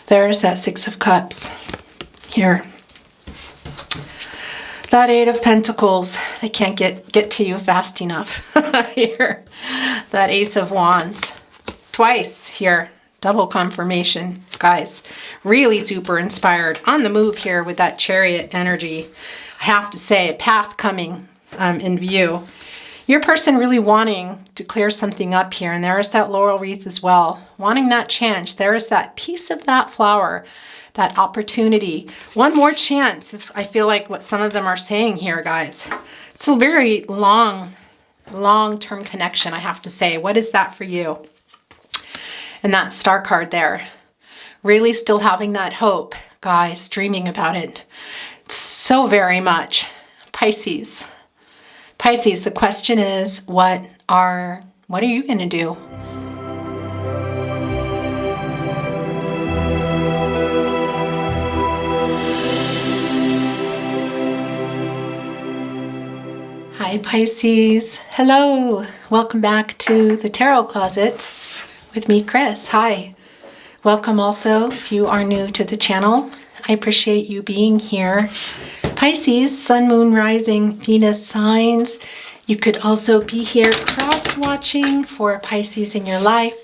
There's that Six of Cups here. That Eight of Pentacles, they can't get to you fast enough here. That Ace of Wands, twice here. Double confirmation, guys. Really super inspired. On the move here with that Chariot energy. I have to say, a path coming in view. Your person really wanting to clear something up here. And there is that laurel wreath as well. Wanting that chance. There is that piece of that flower. That opportunity. One more chance is, I feel like, what some of them are saying here, guys. It's a very long-term connection, I have to say. What is that for you? And that Star card there. Really still having that hope, guys, dreaming about it. So very much. Pisces. Pisces, the question is, what are you going to do? Hi Pisces, hello, welcome back to the Tarot Closet with me, Chris. Hi, welcome also if you are new to the channel. I appreciate you being here. Pisces, Sun, Moon, Rising, Venus signs. You could also be here cross-watching for Pisces in your life.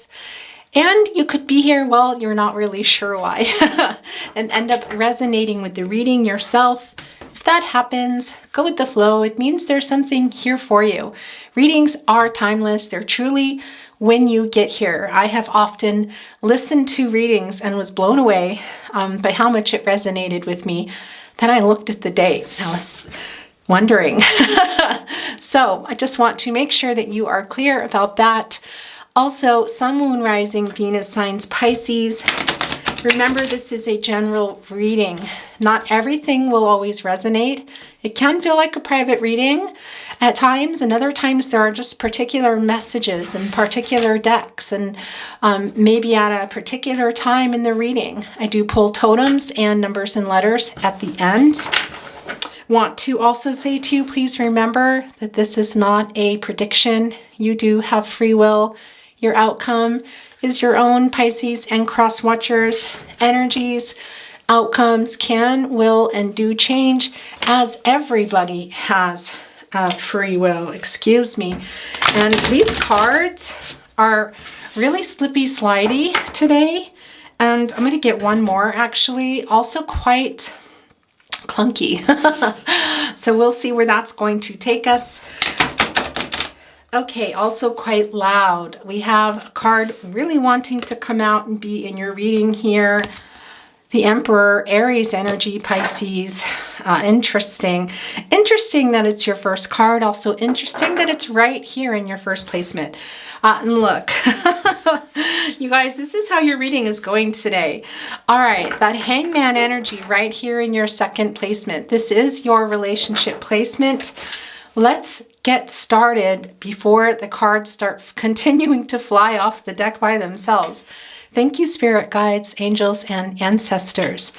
And you could be here, well, you're not really sure why, and end up resonating with the reading yourself. If that happens, go with the flow. It means there's something here for you. Readings are timeless. They're truly when you get here. I have often listened to readings and was blown away by how much it resonated with me. Then I looked at the date. I was wondering. So I just want to make sure that you are clear about that. Also, Sun, Moon, Rising, Venus signs, Pisces. Remember, this is a general reading. Not everything will always resonate. It can feel like a private reading at times, and other times there are just particular messages and particular decks, and maybe at a particular time in the reading. I do pull totems and numbers and letters at the end. Want to also say to you, please remember that this is not a prediction. You do have free will. Your outcome is your own, Pisces and cross watchers. Energies, outcomes can, will, and do change, as everybody has free will. Excuse me. And these cards are really slippy slidey today. And I'm going to get one more, actually. Also quite clunky. So we'll see where that's going to take us. Okay, also quite loud. We have a card really wanting to come out and be in your reading here. The Emperor, Aries energy, Pisces. Interesting. Interesting that it's your first card. Also interesting that it's right here in your first placement. And look, you guys, this is how your reading is going today. All right, that Hangman energy right here in your second placement. This is your relationship placement. Let's get started before the cards start continuing to fly off the deck by themselves. Thank you, spirit guides, angels, and ancestors.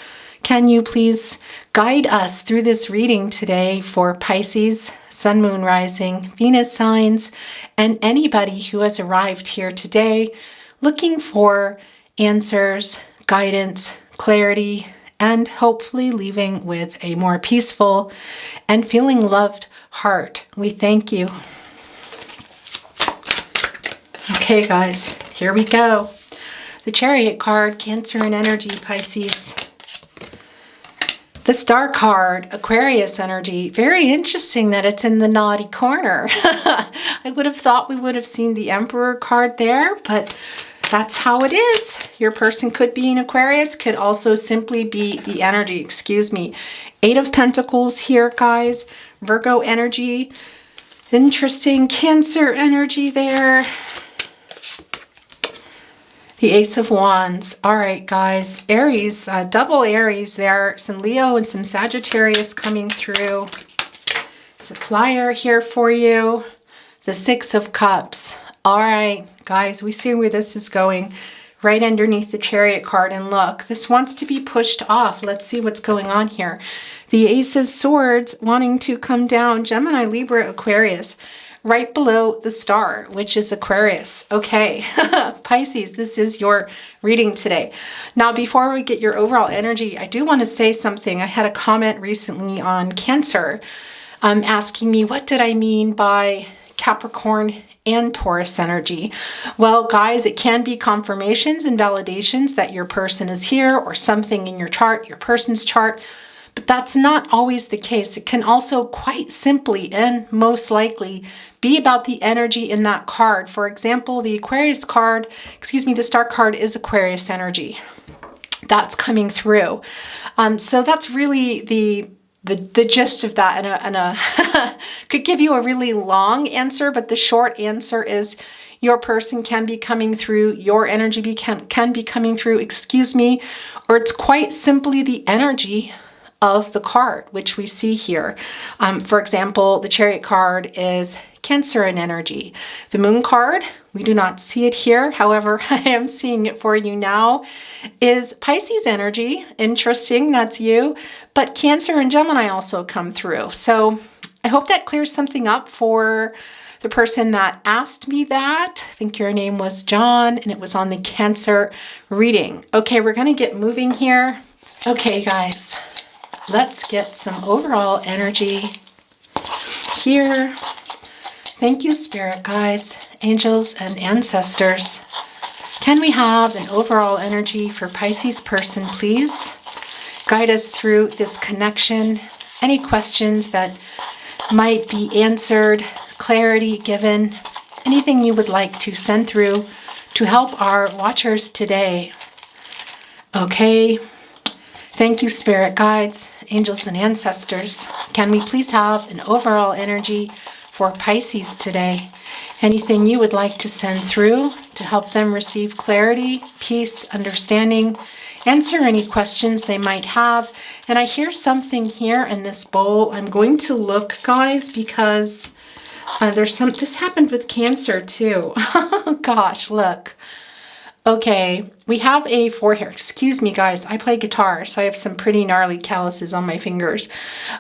Can you please guide us through this reading today for Pisces, Sun, Moon, Rising, Venus signs, and anybody who has arrived here today looking for answers, guidance, clarity, and hopefully leaving with a more peaceful and feeling loved heart. We thank you. Okay, guys, here we go. The Chariot card, Cancer and energy, Pisces. The Star card, Aquarius energy. Very interesting that it's in the naughty corner. I would have thought we would have seen the Emperor card there, but that's how it is. Your person could be an Aquarius, could also simply be the energy, excuse me. Eight of Pentacles here, guys. Virgo energy. Interesting Cancer energy there. The Ace of Wands. All right, guys. Aries, double Aries there. Some Leo and some Sagittarius coming through. There's a flyer here for you. The Six of Cups. All right, guys, we see where this is going. Right underneath the Chariot card. And look, this wants to be pushed off. Let's see what's going on here. The Ace of Swords wanting to come down. Gemini, Libra, Aquarius. right below the star, which is Aquarius. Okay, Pisces, this is your reading today. Now, before we get your overall energy, I do want to say something. I had a comment recently on Cancer asking me, what did I mean by Capricorn and Taurus energy? Well, guys, it can be confirmations and validations that your person is here or something in your chart, your person's chart. But that's not always the case. It can also quite simply and most likely be about the energy in that card. For example, the Aquarius card, the star card is Aquarius energy. That's coming through. So that's really the gist of that. And could give you a really long answer, but the short answer is your person can be coming through, your energy can be coming through, or it's quite simply the energy of the card, which we see here. For example, the Chariot card is Cancer in energy. The Moon card, we do not see it here. However, I am seeing it for you now, is Pisces energy. Interesting, that's you. But Cancer and Gemini also come through. So I hope that clears something up for the person that asked me that. I think your name was John, and it was on the Cancer reading. Okay, we're going to get moving here. Okay, guys. Let's get some overall energy here. Thank you, spirit guides, angels, and ancestors. Can we have an overall energy for Pisces person, please? Guide us through this connection. Any questions that might be answered, clarity given, anything you would like to send through to help our watchers today. Okay. Thank you, spirit guides, angels, and ancestors. Can we please have an overall energy for Pisces today? Anything you would like to send through to help them receive clarity, peace, understanding, answer any questions they might have. And I hear something here in this bowl. I'm going to look, guys, because this happened with Cancer too. Gosh, look. Okay, we have a 4 here. Excuse me, guys. I play guitar, so I have some pretty gnarly calluses on my fingers.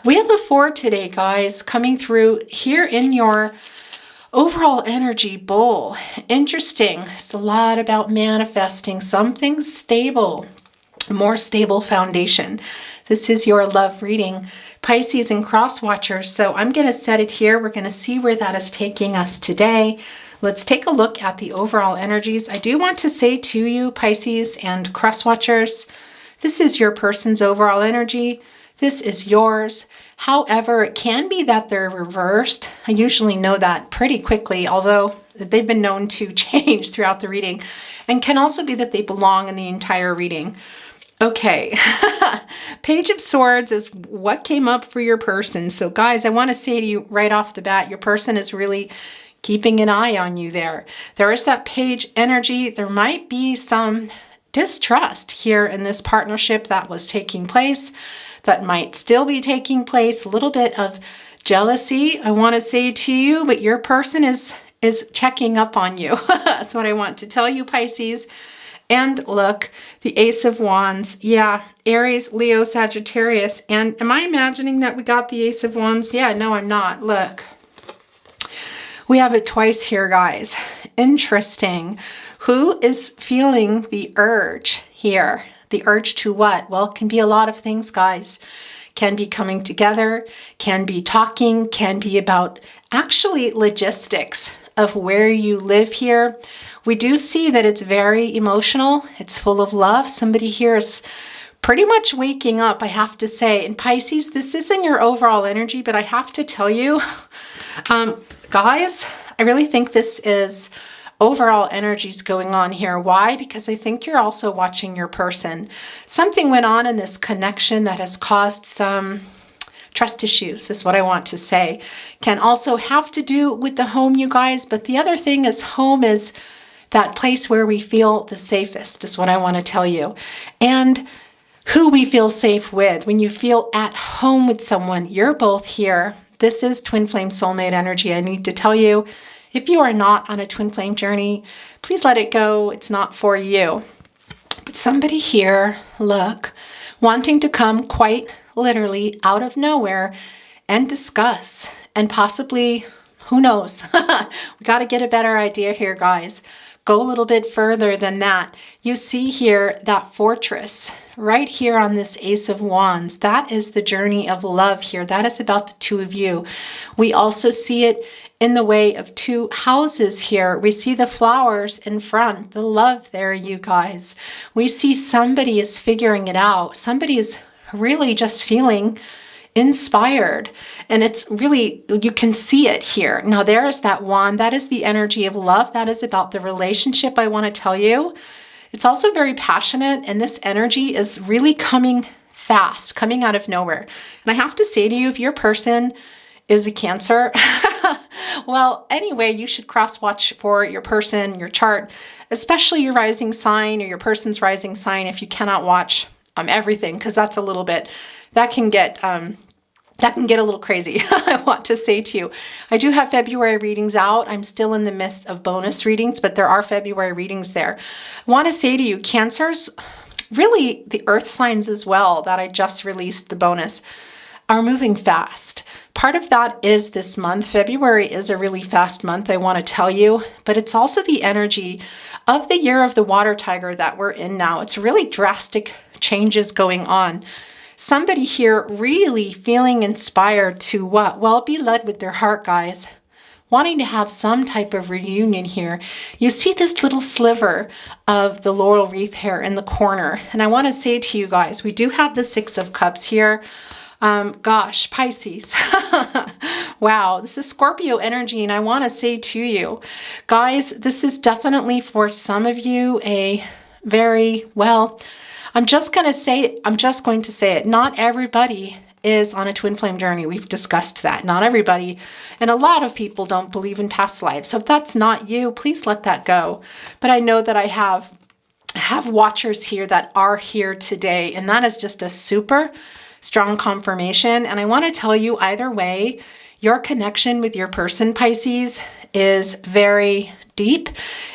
We have a 4 today, guys, coming through here in your overall energy bowl. Interesting. It's a lot about manifesting something stable, a more stable foundation. This is your love reading, Pisces and cross watchers. So I'm going to set it here. We're going to see where that is taking us today. Let's take a look at the overall energies. I do want to say to you, Pisces and cross watchers, this is your person's overall energy. This is yours. However, it can be that they're reversed. I usually know that pretty quickly, although they've been known to change throughout the reading, and can also be that they belong in the entire reading. Okay, Page of Swords is what came up for your person. So guys, I want to say to you right off the bat, your person is really keeping an eye on you there. There is that page energy. There might be some distrust here in this partnership that was taking place, that might still be taking place, a little bit of jealousy, I want to say to you, but your person is checking up on you. That's what I want to tell you, Pisces. And look, the Ace of Wands. Yeah, Aries, Leo, Sagittarius. And am I imagining that we got the Ace of Wands? Yeah, no, I'm not. Look. We have it twice here, guys. Interesting. Who is feeling the urge here? The urge to what? Well, it can be a lot of things, guys. Can be coming together, can be talking, can be about actually logistics of where you live here. We do see that it's very emotional. It's full of love. Somebody here is pretty much waking up, I have to say. And Pisces, this isn't your overall energy, but I have to tell you, guys, I really think this is overall energies going on here. Why? Because I think you're also watching your person. Something went on in this connection that has caused some trust issues, is what I want to say. Can also have to do with the home, you guys. But the other thing is, home is that place where we feel the safest, is what I want to tell you. And who we feel safe with. When you feel at home with someone, you're both here. This is twin flame soulmate energy. I need to tell you, if you are not on a twin flame journey, please let it go. It's not for you. But somebody here, look, wanting to come quite literally out of nowhere and discuss and possibly Who knows? We got to get a better idea here, guys. Go a little bit further than that. You see here that fortress right here on this Ace of Wands. That is the journey of love here. That is about the two of you. We also see it in the way of two houses here. We see the flowers in front, the love there, you guys. We see somebody is figuring it out. Somebody is really just feeling inspired, and it's really, you can see it here. Now there is that wand. That is the energy of love. That is about the relationship, I want to tell you. It's also very passionate, and this energy is really coming fast, coming out of nowhere. And I have to say to you, if your person is a Cancer, well, anyway, you should cross-watch for your person, your chart, especially your rising sign or your person's rising sign if you cannot watch everything, because that's a little bit, that can get a little crazy. I want to say to you, I do have February readings out. I'm still in the midst of bonus readings, but there are February readings there. I want to say to you, Cancers, really the earth signs as well that I just released the bonus, are moving fast. Part of that is this month. February is a really fast month, I want to tell you, but it's also the energy of the year of the water tiger that we're in now. It's really drastic changes going on. Somebody here really feeling inspired to what? Well, be led with their heart, guys. Wanting to have some type of reunion here. You see this little sliver of the laurel wreath here in the corner. And I want to say to you guys, we do have the Six of Cups here. Gosh, Pisces. Wow, this is Scorpio energy. And I want to say to you, guys, this is definitely for some of you a very, well, I'm just going to say it. Not everybody is on a twin flame journey. We've discussed that. Not everybody. And a lot of people don't believe in past lives. So if that's not you, please let that go. But I know that I have watchers here that are here today. And that is just a super strong confirmation. And I want to tell you, either way, your connection with your person, Pisces, is very deep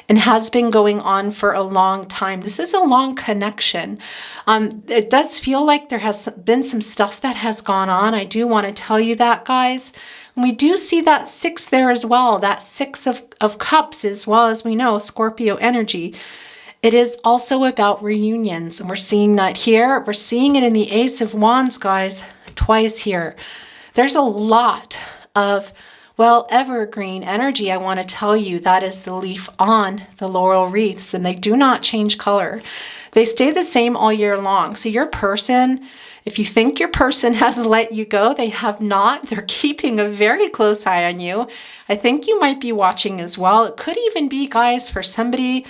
and has been going on for a long time. This is a long connection. It does feel like there has been some stuff that has gone on. I do want to tell you that, guys. And we do see that 6 there as well, that 6 of Cups, as well as we know, Scorpio energy. It is also about reunions, and we're seeing that here. We're seeing it in the Ace of Wands, guys, twice here. There's a lot of, well, evergreen energy, I want to tell you. That is the leaf on the laurel wreaths, and they do not change color. They stay the same all year long. So your person, if you think your person has let you go, they have not. They're keeping a very close eye on you. I think you might be watching as well. It could even be, guys, for somebody,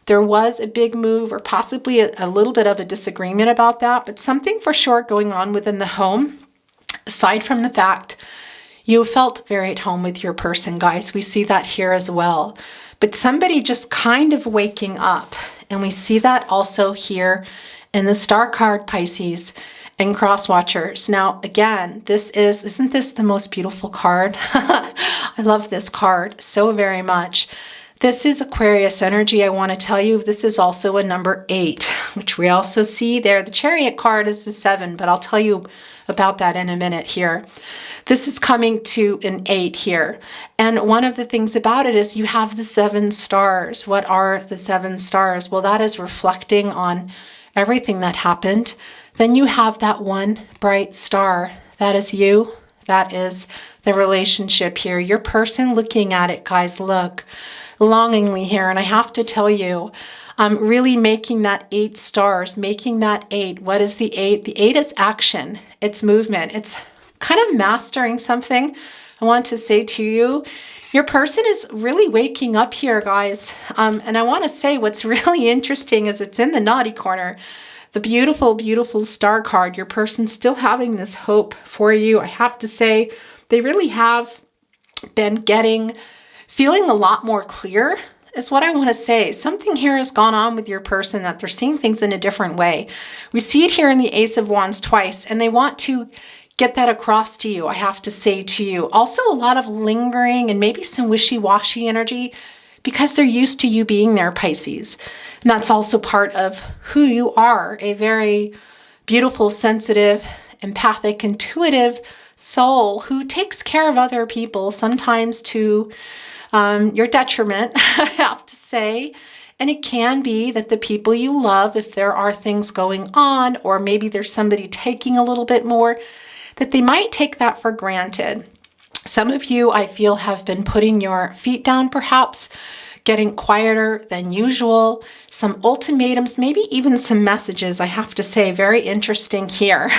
there was a big move or possibly a little bit of a disagreement about that, but something for sure going on within the home, aside from the fact you felt very at home with your person, guys. We see that here as well. But somebody just kind of waking up. And we see that also here in the Star card, Pisces, and Cross Watchers. Now, again, isn't this the most beautiful card? I love this card so very much. This is Aquarius energy, I want to tell you. This is also a number 8, which we also see there. The Chariot card is the 7, but I'll tell you about that in a minute here. This is coming to an 8 here. And one of the things about it is you have the 7 stars. What are the 7 stars? Well, that is reflecting on everything that happened. Then you have that one bright star. That is you. That is the relationship here. Your person looking at it, guys, look longingly here. And I have to tell you, I'm really making that 8 stars, making that 8. What is the 8? The 8 is action. It's movement. It's kind of mastering something. I want to say to you, your person is really waking up here, guys. And I want to say what's really interesting is it's in the naughty corner. The beautiful, beautiful star card. Your person's still having this hope for you. I have to say they really have been feeling a lot more clear is what I want to say. Something here has gone on with your person that they're seeing things in a different way. We see it here in the Ace of Wands twice, and they want to get that across to you, I have to say to you. Also a lot of lingering and maybe some wishy-washy energy because they're used to you being there, Pisces. And that's also part of who you are, a very beautiful, sensitive, empathic, intuitive soul who takes care of other people, sometimes to your detriment, I have to say. And it can be that the people you love, if there are things going on, or maybe there's somebody taking a little bit more, that they might take that for granted. Some of you, I feel, have been putting your feet down, perhaps getting quieter than usual, some ultimatums, maybe even some messages, I have to say, very interesting here.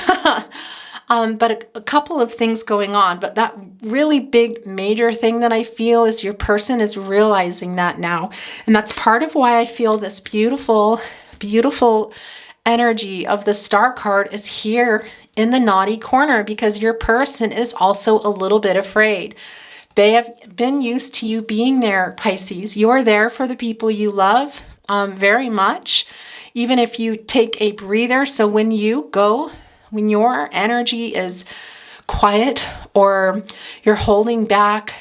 But a couple of things going on. But that really big major thing that I feel is your person is realizing that now. And that's part of why I feel this beautiful, beautiful energy of the Star card is here in the naughty corner, because your person is also a little bit afraid. They have been used to you being there, Pisces. You are there for the people you love very much, even if you take a breather. So when you go, when your energy is quiet or you're holding back,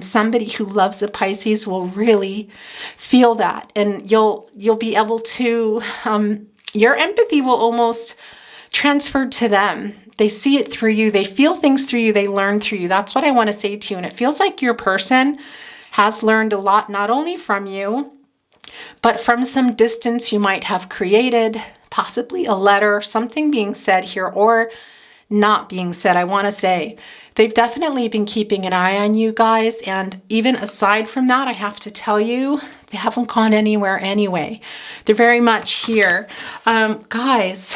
somebody who loves the Pisces will really feel that, and you'll be able to, your empathy will almost transfer to them. They see it through you. They feel things through you. They learn through you. That's what I want to say to you. And it feels like your person has learned a lot, not only from you, but from some distance you might have created, possibly a letter, something being said here or not being said. I want to say they've definitely been keeping an eye on you guys. And even aside from that, I have to tell you, they haven't gone anywhere anyway. They're very much here. Guys,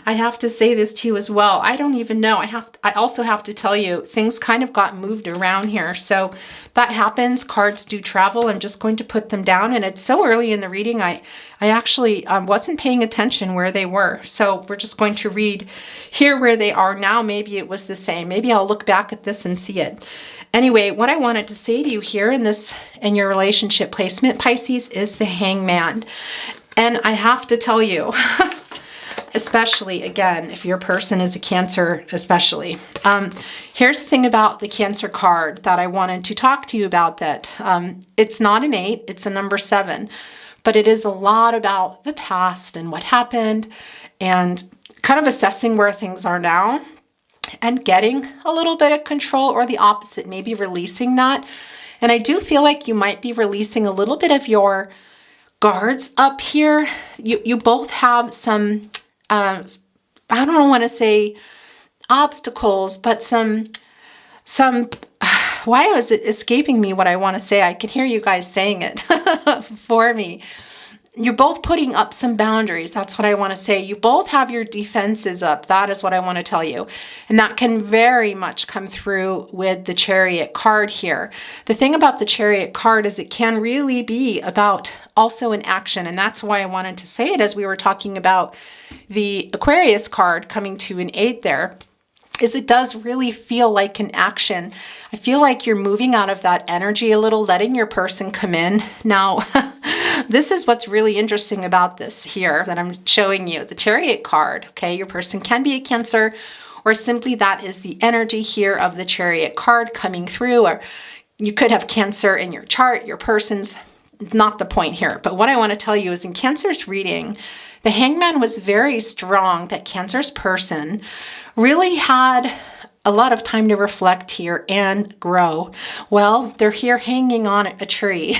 I have to say this to you as well. I don't even know. I also have to tell you, things kind of got moved around here. So that happens. Cards do travel. I'm just going to put them down. And it's so early in the reading, I actually wasn't paying attention where they were. So we're just going to read here where they are now. Maybe it was the same. Maybe I'll look back at this and see it. Anyway, what I wanted to say to you here in your relationship placement, Pisces, is the Hangman. And I have to tell you, especially, again, if your person is a Cancer, especially. Here's the thing about the Cancer card that I wanted to talk to you about, that it's not an 8, it's a number 7. But it is a lot about the past and what happened and kind of assessing where things are now and getting a little bit of control, or the opposite, maybe releasing that. And I do feel like you might be releasing a little bit of your guards up here. You both have some, I don't want to say obstacles, but some, why was it escaping me what I want to say? I can hear you guys saying it for me. You're both putting up some boundaries. That's what I want to say. You both have your defenses up. That is what I want to tell you. And that can very much come through with the Chariot card here. The thing about the Chariot card is it can really be about also an action. And that's why I wanted to say it as we were talking about the Aquarius card coming to an 8 there. Is it does really feel like an action. I feel like you're moving out of that energy a little, letting your person come in. Now, this is what's really interesting about this here that I'm showing you. The Chariot card, okay? Your person can be a Cancer, or simply that is the energy here of the Chariot card coming through, or you could have Cancer in your chart. Your person's not the point here. But what I want to tell you is in Cancer's reading, the Hangman was very strong, that Cancer's person really had a lot of time to reflect here and grow. Well, they're here hanging on a tree,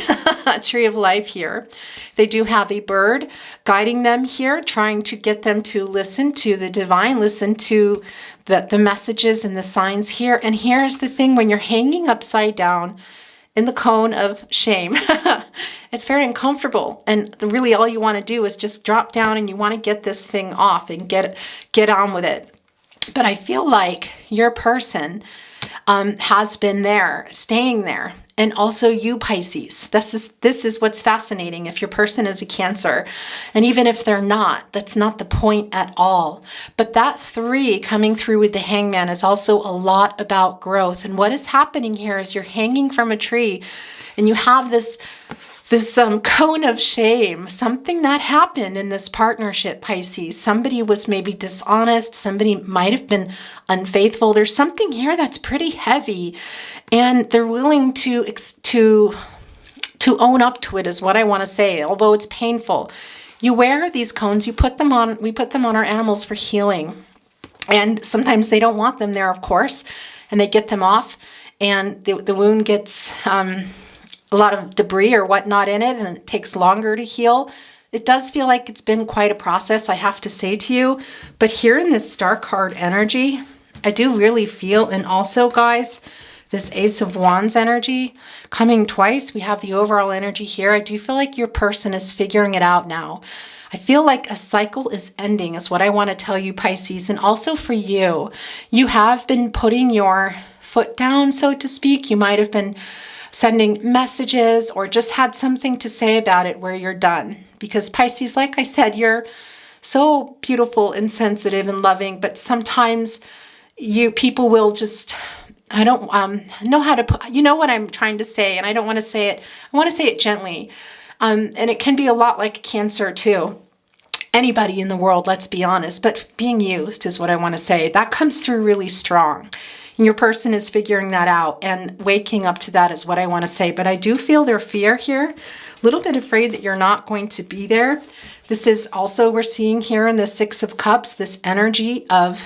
a tree of life here. They do have a bird guiding them here, trying to get them to listen to the divine, listen to the messages and the signs here. And here's the thing, when you're hanging upside down in the cone of shame, it's very uncomfortable. And really all you want to do is just drop down, and you want to get this thing off and get on with it. But I feel like your person has been there, staying there. And also you, Pisces. This is what's fascinating. If your person is a Cancer, and even if they're not, that's not the point at all. But that 3 coming through with the Hangman is also a lot about growth. And what is happening here is you're hanging from a tree, and you have this cone of shame, something that happened in this partnership, Pisces. Somebody was maybe dishonest. Somebody might have been unfaithful. There's something here that's pretty heavy, and they're willing to own up to it, is what I want to say, although it's painful. You wear these cones, we put them on our animals for healing. And sometimes they don't want them there, of course, and they get them off, and the wound gets a lot of debris or whatnot in it, and it takes longer to heal. It does feel like it's been quite a process, I have to say to you. But here in this Star card energy, I do really feel, and also, guys, this Ace of Wands energy coming twice. We have the overall energy here. I do feel like your person is figuring it out now. I feel like a cycle is ending is what I want to tell you, Pisces. And also for you, you have been putting your foot down, so to speak. You might have been sending messages or just had something to say about it where you're done. Because Pisces, like I said, you're so beautiful and sensitive and loving, but sometimes people will just, I don't know how to put, you know what I'm trying to say, and I don't want to say it, I want to say it gently. And it can be a lot like Cancer too. Anybody in the world, let's be honest, but being used is what I want to say. That comes through really strong. And your person is figuring that out and waking up to that is what I want to say. But I do feel their fear here, a little bit afraid that you're not going to be there. This is also, we're seeing here in the Six of Cups, this energy of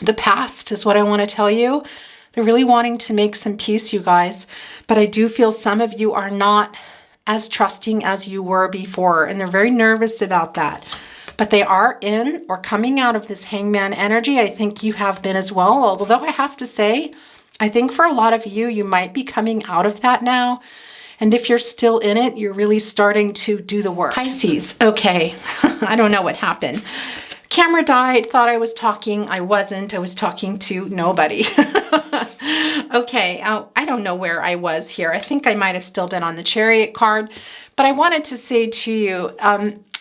the past is what I want to tell you. They're really wanting to make some peace, you guys. But I do feel some of you are not as trusting as you were before, and they're very nervous about that. But they are in or coming out of this Hangman energy. I think you have been as well, although I have to say, I think for a lot of you, you might be coming out of that now. And if you're still in it, you're really starting to do the work. Pisces, okay, I don't know what happened. Camera died, thought I was talking. I wasn't. I was talking to nobody. Okay, I don't know where I was here. I think I might have still been on the Chariot card. But I wanted to say to you,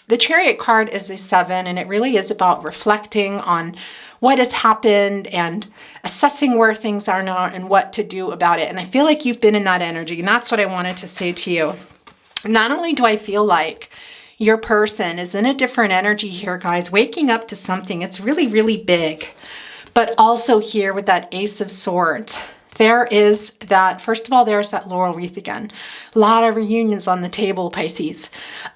the Chariot card is a 7, and it really is about reflecting on what has happened and assessing where things are now and what to do about it. And I feel like you've been in that energy, and that's what I wanted to say to you. Not only do I feel like your person is in a different energy here, guys, waking up to something. It's really, really big. But also here with that Ace of Swords, there is that, first of all, there's that laurel wreath again. A lot of reunions on the table, Pisces.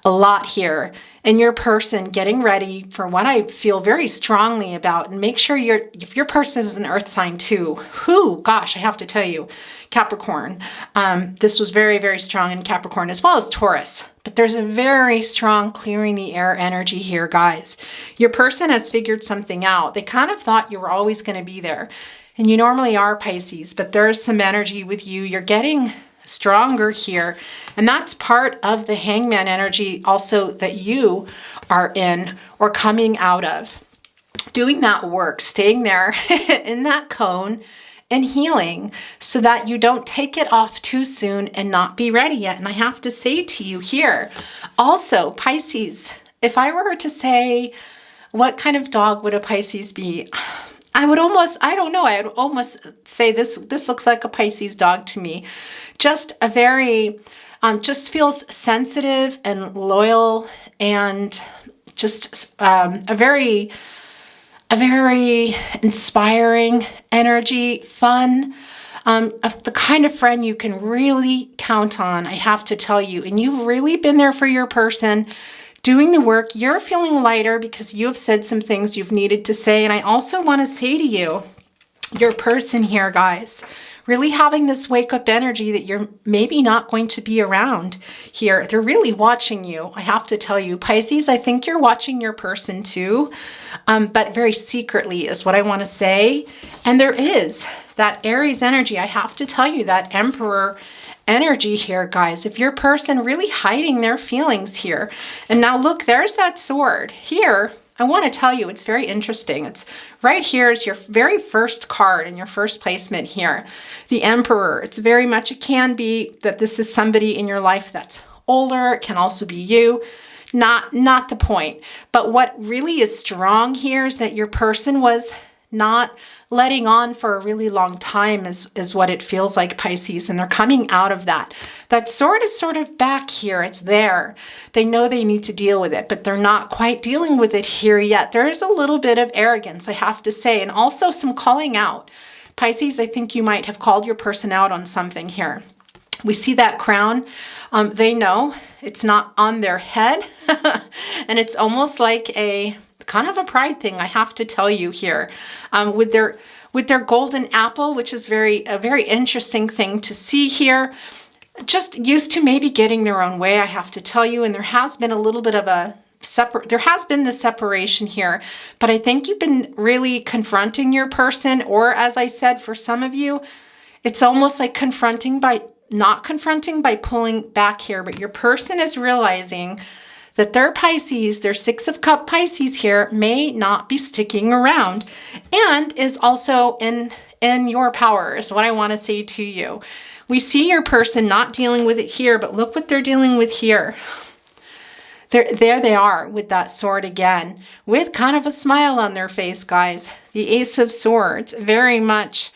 A lot here. And your person getting ready for what I feel very strongly about. And make sure if your person is an earth sign too, gosh, I have to tell you, Capricorn. This was very, very strong in Capricorn as well as Taurus. But there's a very strong clearing the air energy here, guys. Your person has figured something out. They kind of thought you were always going to be there. And you normally are, Pisces, but there's some energy with you. You're getting stronger here. And that's part of the Hangman energy also that you are in or coming out of. Doing that work, staying there in that cone and healing so that you don't take it off too soon and not be ready yet. And I have to say to you here, also, Pisces, if I were to say, what kind of dog would a Pisces be? I would almost say this looks like a Pisces dog to me. Just a very, just feels sensitive and loyal and just a very inspiring energy, fun, of the kind of friend you can really count on, I have to tell you. And you've really been there for your person, doing the work. You're feeling lighter because you have said some things you've needed to say. And I also want to say to you, your person here, guys, really having this wake up energy that you're maybe not going to be around here. They're really watching you. I have to tell you, Pisces, I think you're watching your person too, but very secretly is what I want to say. And there is that Aries energy. I have to tell you, that Emperor energy here, guys. If your person really hiding their feelings here. And now look, there's that sword here. I want to tell you, it's very interesting. It's right here is your very first card in your first placement here. The Emperor. It's very much, it can be that this is somebody in your life that's older. It can also be you. Not the point. But what really is strong here is that your person was not letting on for a really long time is what it feels like, Pisces, and they're coming out of that. That sword is sort of back here. It's there. They know they need to deal with it, but they're not quite dealing with it here yet. There is a little bit of arrogance, I have to say, and also some calling out. Pisces, I think you might have called your person out on something here. We see that crown. They know it's not on their head, and it's almost like a kind of a pride thing, I have to tell you here. With their golden apple, which is a very interesting thing to see here. Just used to maybe getting their own way, I have to tell you. And there has been a little bit of there has been the separation here, but I think you've been really confronting your person, or as I said, for some of you, it's almost like not confronting by pulling back here, but your person is realizing that their Pisces, their Six of Cups Pisces here, may not be sticking around, and is also in your power, is what I want to say to you. We see your person not dealing with it here, but look what they're dealing with here. There they are with that sword again, with kind of a smile on their face, guys. The Ace of Swords, very much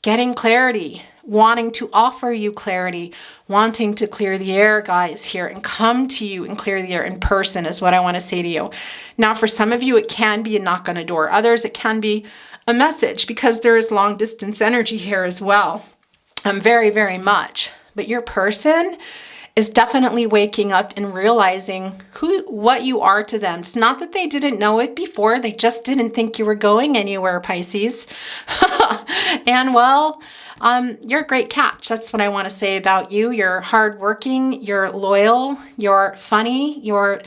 getting clarity, wanting to offer you clarity, wanting to clear the air, guys, here, and come to you and clear the air in person is what I want to say to you. Now, for some of you, it can be a knock on a door. Others, it can be a message, because there is long distance energy here as well. Very, very much. But your person is definitely waking up and realizing what you are to them. It's not that they didn't know it before. They just didn't think you were going anywhere, Pisces. And well, you're a great catch. That's what I want to say about you. You're hardworking, you're loyal, you're funny, you're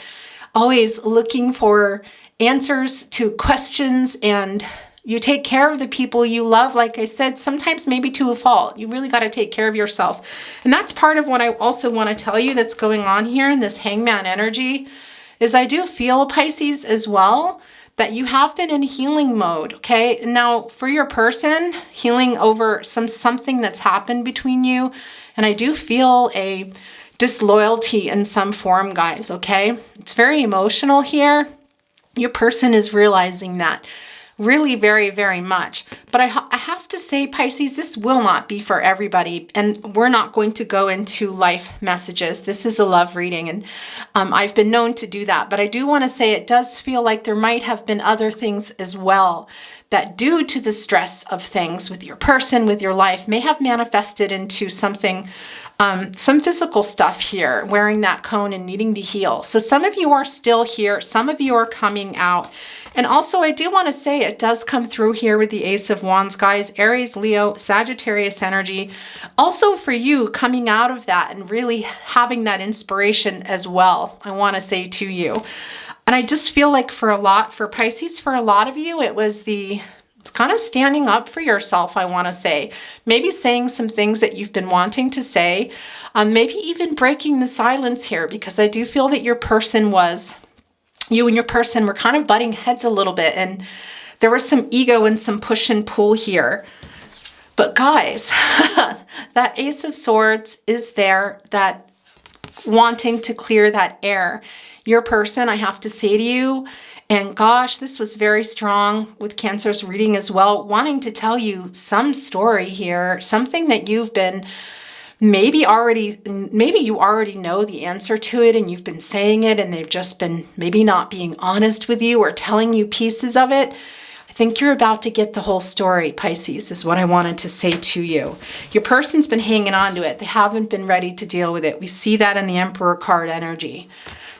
always looking for answers to questions, and you take care of the people you love. Like I said, sometimes maybe to a fault. You really got to take care of yourself. And that's part of what I also want to tell you that's going on here in this Hangman energy, is I do feel, Pisces, as well, that you have been in healing mode, okay? Now, for your person, healing over something that's happened between you, and I do feel a disloyalty in some form, guys, okay? It's very emotional here. Your person is realizing that. Really very, very much. But I have to say, Pisces, this will not be for everybody. And we're not going to go into life messages. This is a love reading. And I've been known to do that. But I do want to say it does feel like there might have been other things as well that, due to the stress of things with your person, with your life, may have manifested into something, some physical stuff here, wearing that cone and needing to heal. So some of you are still here. Some of you are coming out. And also, I do want to say it does come through here with the Ace of Wands, guys. Aries, Leo, Sagittarius energy. Also for you, coming out of that and really having that inspiration as well, I want to say to you. And I just feel like for Pisces, for a lot of you, it was the kind of standing up for yourself, I want to say. Maybe saying some things that you've been wanting to say. Maybe even breaking the silence here, because I do feel that you and your person were kind of butting heads a little bit, and there was some ego and some push and pull here. But guys, that Ace of Swords is there, that wanting to clear that air. Your person, I have to say to you, and gosh, this was very strong with Cancer's reading as well, wanting to tell you some story here, something that you've been maybe you already know the answer to it, and you've been saying it, and they've just been maybe not being honest with you or telling you pieces of it. I think you're about to get the whole story, Pisces, is what I wanted to say to you. Your person's been hanging on to it. They haven't been ready to deal with it. We see that in the Emperor card energy.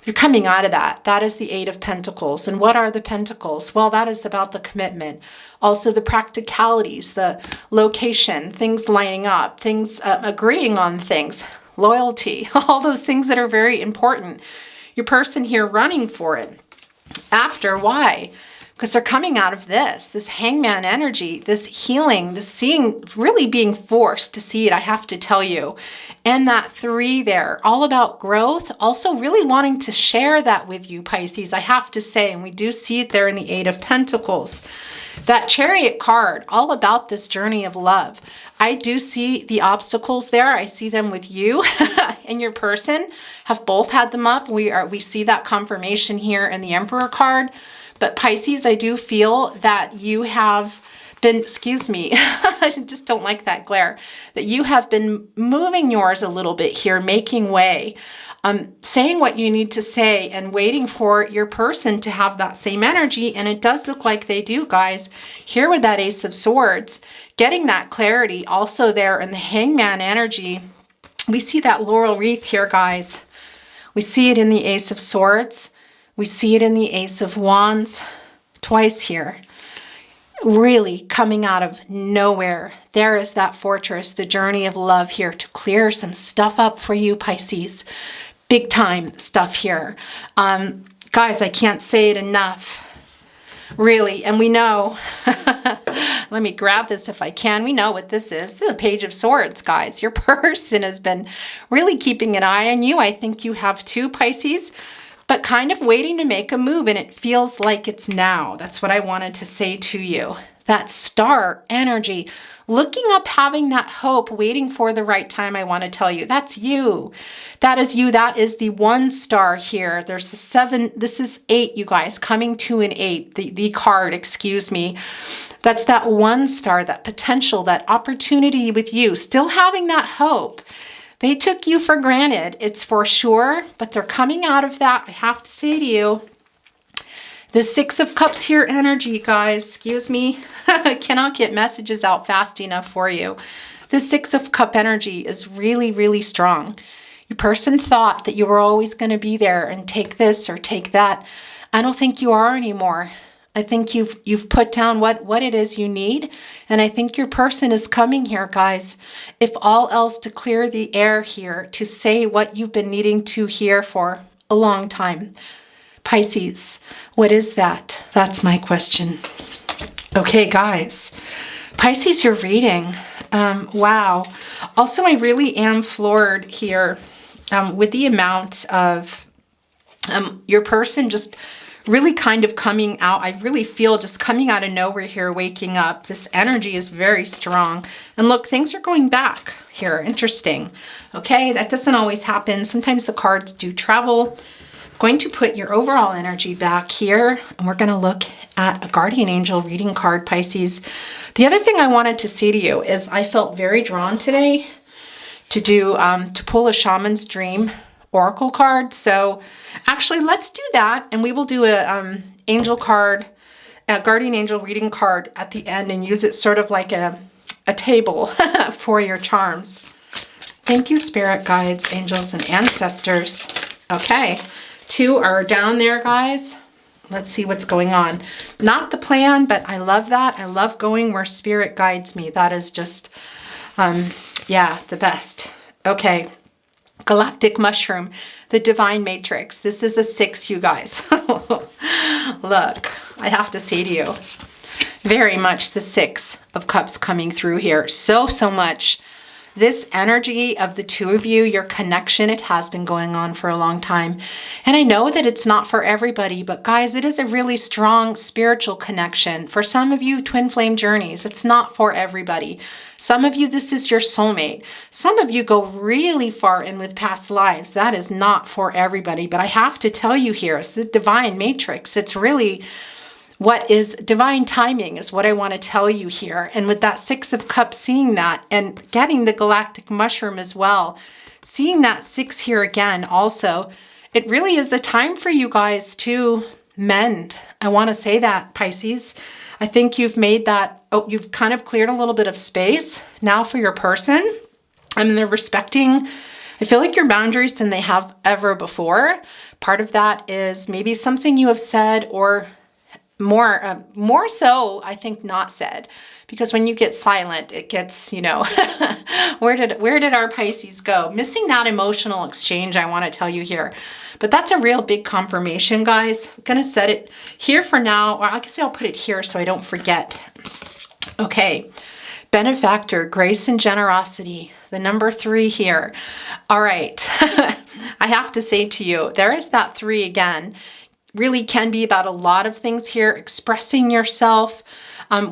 You're coming out of that. That is the Eight of Pentacles. And what are the Pentacles? Well, that is about the commitment. Also the practicalities, the location, things lining up, things agreeing on things, loyalty, all those things that are very important. Your person here running for it. After, why? Because they're coming out of this Hangman energy, this healing, this seeing, really being forced to see it, I have to tell you. And that 3 there, all about growth, also really wanting to share that with you, Pisces, I have to say. And we do see it there in the Eight of Pentacles. That Chariot card, all about this journey of love. I do see the obstacles there. I see them with you and your person have both had them up. We see that confirmation here in the Emperor card. But Pisces, I do feel that you have been, excuse me, I just don't like that glare, that you have been moving yours a little bit here, making way, saying what you need to say, and waiting for your person to have that same energy. And it does look like they do, guys. Here with that Ace of Swords, getting that clarity also there in the Hangman energy. We see that laurel wreath here, guys. We see it in the Ace of Swords. We see it in the Ace of Wands twice here. Really coming out of nowhere. There is that fortress, the journey of love here to clear some stuff up for you, Pisces. Big time stuff here. Guys, I can't say it enough. Really, and we know, let me grab this if I can. We know what this is. The Page of Swords, guys. Your person has been really keeping an eye on you. I think you have too, Pisces, but kind of waiting to make a move, and it feels like it's now. That's what I wanted to say to you. That star energy, looking up, having that hope, waiting for the right time. I want to tell you, that's you. That is you. That is the 1 star here. There's the 7. This is 8, you guys, coming to an 8. The card, excuse me. That's that 1 star, that potential, that opportunity with you, still having that hope. They took you for granted, it's for sure, but they're coming out of that. I have to say to you, the 6 of Cups here energy, guys, excuse me, I cannot get messages out fast enough for you. The 6 of Cup energy is really, really strong. Your person thought that you were always going to be there and take this or take that. I don't think you are anymore. I think you've put down what it is you need. And I think your person is coming here, guys, if all else, to clear the air here, to say what you've been needing to hear for a long time. Pisces, what is that? That's my question. Okay, guys. Pisces, you're reading. Wow. Also, I really am floored here with the amount of your person just really kind of coming out. I really feel just coming out of nowhere here, waking up. This energy is very strong. And look, things are going back here. Interesting. Okay, that doesn't always happen. Sometimes the cards do travel. Going to put your overall energy back here, and we're going to look at a guardian angel reading card, Pisces. The other thing I wanted to say to you is I felt very drawn today to do to pull a shaman's dream oracle card. So actually, let's do that, and we will do a angel card, a guardian angel reading card at the end, and use it sort of like a table for your charms. Thank you, spirit guides, angels, and ancestors. Okay. 2 are down there, guys. Let's see what's going on. Not the plan, but I love that. I love going where spirit guides me. That is just, yeah, the best. Okay. Galactic mushroom, the divine matrix. This is a 6, you guys. Look, I have to say to you, very much the 6 of Cups coming through here. So much. This energy of the 2 of you, your connection, it has been going on for a long time. And I know that it's not for everybody, but guys, it is a really strong spiritual connection. For some of you, twin flame journeys, it's not for everybody. Some of you, this is your soulmate. Some of you go really far in with past lives. That is not for everybody. But I have to tell you here, it's the divine matrix. It's really what is divine timing is what I want to tell you here. And with that 6 of Cups, seeing that and getting the galactic mushroom as well, seeing that 6 here again also, it really is a time for you guys to mend. I want to say that, Pisces. I think you've made that, you've kind of cleared a little bit of space now for your person. I mean, they're respecting, I feel like, your boundaries than they have ever before. Part of that is maybe something you have said, or more so, I think, not said, because when you get silent, it gets, you know, where did our Pisces go? Missing that emotional exchange, I want to tell you here. But that's a real big confirmation, guys. I'm going to set it here for now, or I guess I'll put it here so I don't forget. Okay. Benefactor, grace and generosity, the number 3 here. All right. I have to say to you, there is that 3 again. Really can be about a lot of things here, expressing yourself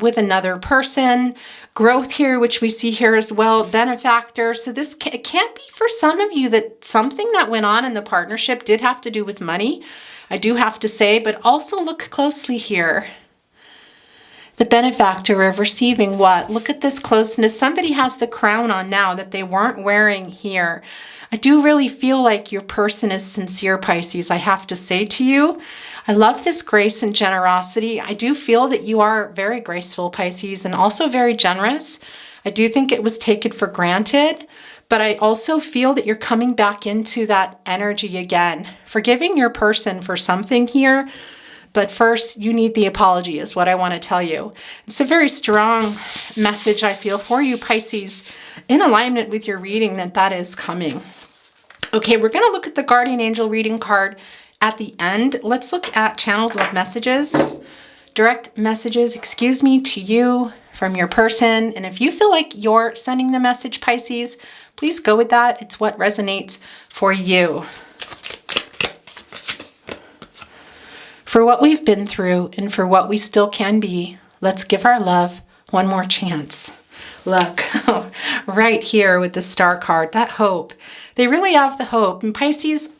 with another person, growth here, which we see here as well, benefactor. So this it can't be for some of you that something that went on in the partnership did have to do with money, I do have to say, but also look closely here. The benefactor of receiving what? Look at this closeness. Somebody has the crown on now that they weren't wearing here. I do really feel like your person is sincere, Pisces. I have to say to you, I love this grace and generosity. I do feel that you are very graceful, Pisces, and also very generous. I do think it was taken for granted, but I also feel that you're coming back into that energy again, forgiving your person for something here. But first, you need the apology is what I want to tell you. It's a very strong message I feel for you, Pisces, in alignment with your reading that is coming. Okay, we're going to look at the Guardian Angel reading card at the end. Let's look at channeled love messages, direct messages, excuse me, to you from your person. And if you feel like you're sending the message, Pisces, please go with that. It's what resonates for you. For what we've been through and for what we still can be, let's give our love one more chance. Look, right here with the Star card, that hope. They really have the hope. And Pisces,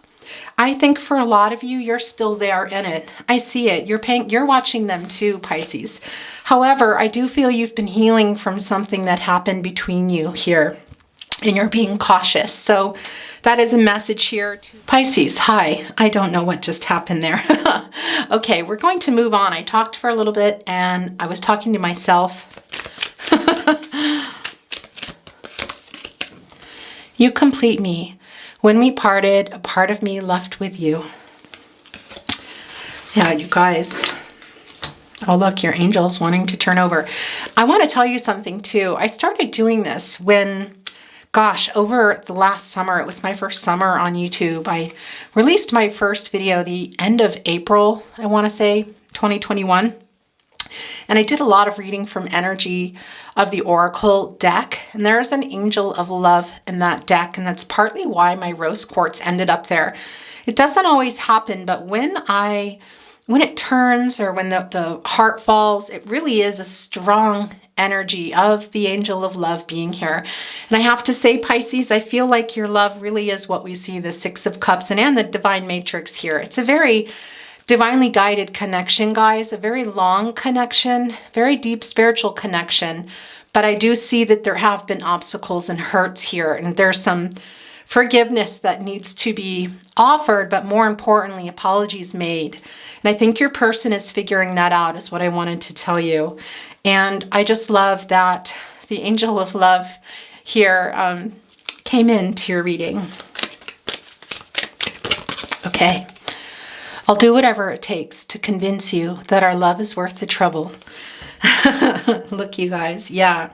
I think for a lot of you, you're still there in it. I see it. You're watching them too, Pisces. However, I do feel you've been healing from something that happened between you here. And you're being cautious. So that is a message here to Pisces. Hi, I don't know what just happened there. Okay, we're going to move on. I talked for a little bit and I was talking to myself. You complete me. When we parted, a part of me left with you. Yeah, you guys. Oh, look, your angel's wanting to turn over. I want to tell you something too. I started doing this when, gosh, over the last summer, it was my first summer on YouTube. I released my first video the end of April, I want to say, 2021. And I did a lot of reading from energy of the Oracle deck. And there's an angel of love in that deck. And that's partly why my rose quartz ended up there. It doesn't always happen, but when it turns or when the heart falls, it really is a strong energy of the angel of love being here. And I have to say, Pisces, I feel like your love really is what we see, the Six of Cups and the Divine Matrix here. It's a very divinely guided connection, guys, a very long connection, very deep spiritual connection. But I do see that there have been obstacles and hurts here, and there's some forgiveness that needs to be offered, but more importantly, apologies made. And I think your person is figuring that out, is what I wanted to tell you. And I just love that the angel of love here came into your reading. Okay. I'll do whatever it takes to convince you that our love is worth the trouble. Look, you guys. Yeah.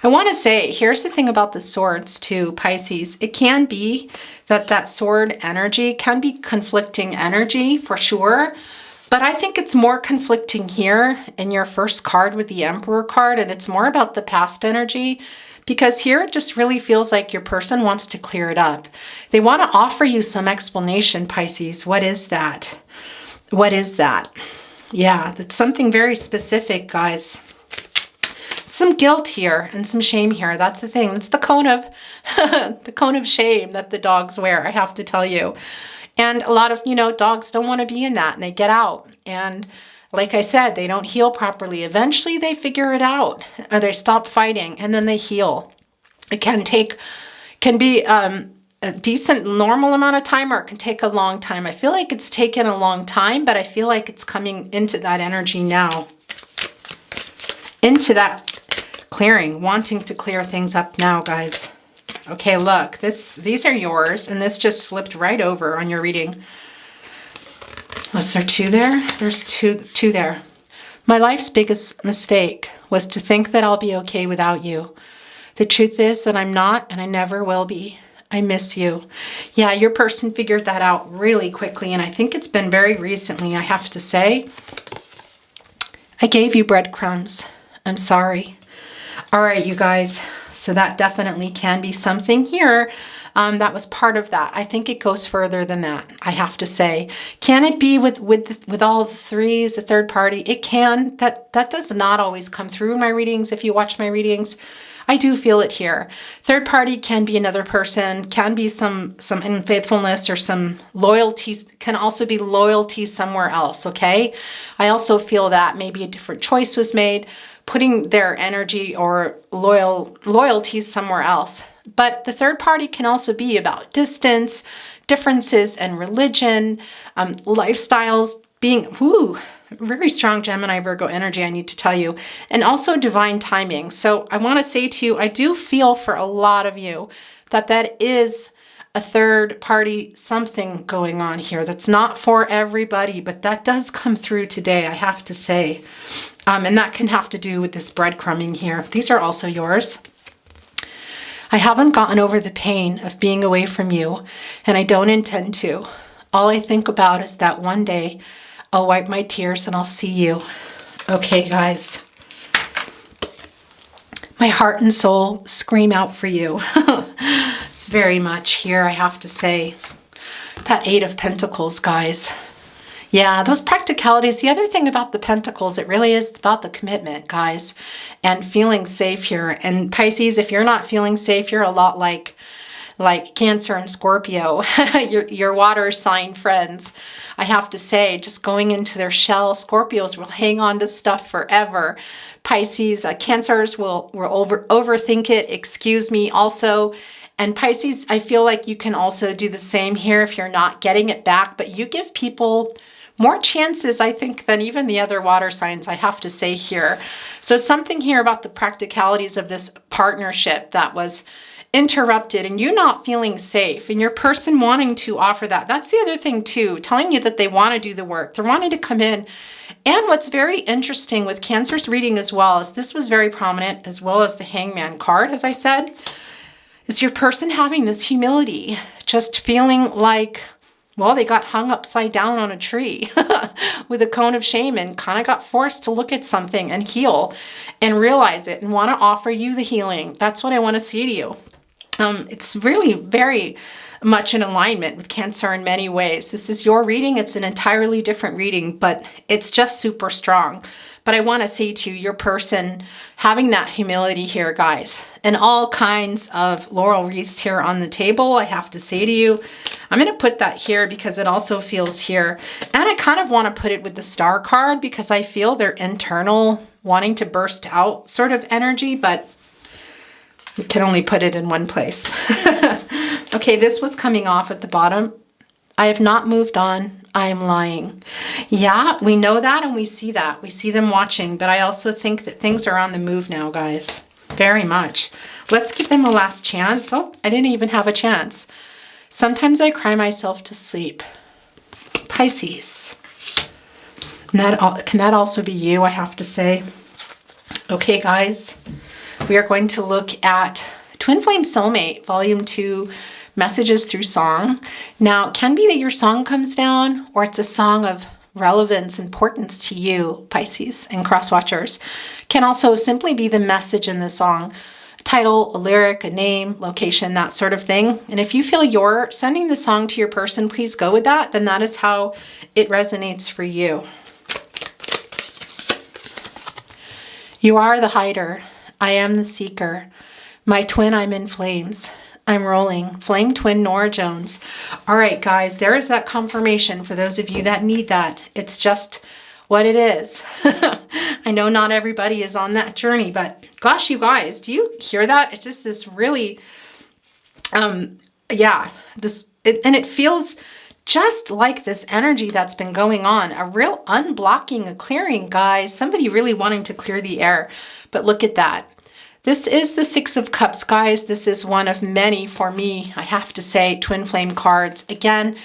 I want to say, here's the thing about the swords too, Pisces. It can be that sword energy can be conflicting energy for sure. But I think it's more conflicting here in your first card with the Emperor card. And it's more about the past energy. Because here it just really feels like your person wants to clear it up. They want to offer you some explanation, Pisces. What is that? What is that? Yeah, that's something very specific, guys. Some guilt here and some shame here. That's the thing. It's the cone of the cone of shame that the dogs wear, I have to tell you. And a lot of, dogs don't want to be in that and they get out. And like I said, they don't heal properly. Eventually they figure it out or they stop fighting and then they heal. It can be a decent normal amount of time, or it can take a long time. I feel like it's taken a long time, but I feel like it's coming into that energy now. Into that clearing, wanting to clear things up now, guys. Okay, look, these are yours, and this just flipped right over on your reading. Was there two there? There's two there. My life's biggest mistake was to think that I'll be okay without you. The truth is that I'm not, and I never will be. I miss you. Yeah, your person figured that out really quickly, and I think it's been very recently, I have to say. I gave you breadcrumbs. I'm sorry. All right, you guys. So that definitely can be something here. That was part of that. I think it goes further than that, I have to say. Can it be with all the threes, the third party? It can. That does not always come through in my readings. If you watch my readings, I do feel it here. Third party can be another person, can be some unfaithfulness or some loyalties, can also be loyalty somewhere else, okay? I also feel that maybe a different choice was made, putting their energy or loyalties somewhere else. But the third party can also be about distance, differences in religion, lifestyles, being very strong Gemini, Virgo energy, I need to tell you. And also divine timing. So I want to say to you, I do feel for a lot of you that is a third party something going on here. That's not for everybody, but that does come through today, I have to say. And that can have to do with this breadcrumbing here. These are also yours. I haven't gotten over the pain of being away from you, and I don't intend to. All I think about is that one day I'll wipe my tears and I'll see you. Okay, guys. My heart and soul scream out for you. It's very much here, I have to say. That Eight of Pentacles, guys. Yeah, those practicalities. The other thing about the Pentacles, it really is about the commitment, guys, and feeling safe here. And Pisces, if you're not feeling safe, you're a lot like Cancer and Scorpio, your water sign friends. I have to say, just going into their shell. Scorpios will hang on to stuff forever. Pisces, Cancers will overthink it, excuse me, also. And Pisces, I feel like you can also do the same here if you're not getting it back, but you give people more chances, I think, than even the other water signs, I have to say here. So something here about the practicalities of this partnership that was interrupted and you not feeling safe and your person wanting to offer that. That's the other thing too, telling you that they want to do the work. They're wanting to come in. And what's very interesting with Cancer's reading as well is this was very prominent, as well as the Hangman card, as I said, is your person having this humility, just feeling like, well, they got hung upside down on a tree with a cone of shame and kind of got forced to look at something and heal and realize it and want to offer you the healing. That's what I want to see to you. It's really very much in alignment with Cancer in many ways. This is your reading. It's an entirely different reading, but it's just super strong. But I want to say to you, your person having that humility here, guys, and all kinds of laurel wreaths here on the table, I have to say to you, I'm going to put that here because it also feels here. And I kind of want to put it with the Star card because I feel their internal wanting to burst out sort of energy, but we can only put it in one place. Okay, this was coming off at the bottom. I have not moved on. I am lying. Yeah, we know that and we see that. We see them watching, but I also think that things are on the move now, guys. Very much. Let's give them a last chance. Oh, I didn't even have a chance. Sometimes I cry myself to sleep. Pisces. And can that also be you, I have to say? Okay, guys. We are going to look at Twin Flame Soulmate, Volume 2, Messages Through Song. Now, it can be that your song comes down, or it's a song of relevance, importance to you, Pisces and cross-watchers. Can also simply be the message in the song. Title, a lyric, a name, location, that sort of thing. And if you feel you're sending the song to your person, please go with that. Then that is how it resonates for you. You are the hider. I am the seeker. My twin, I'm in flames. I'm rolling. Flame twin Nora Jones. All right, guys, there is that confirmation for those of you that need that. It's just what it is. I know not everybody is on that journey, but gosh, you guys, do you hear that? It's just this really, yeah, and it feels just like this energy that's been going on, a real unblocking, a clearing, guys, somebody really wanting to clear the air. But look at that. This is the Six of Cups, guys. This is one of many, for me, I have to say, twin flame cards. Again,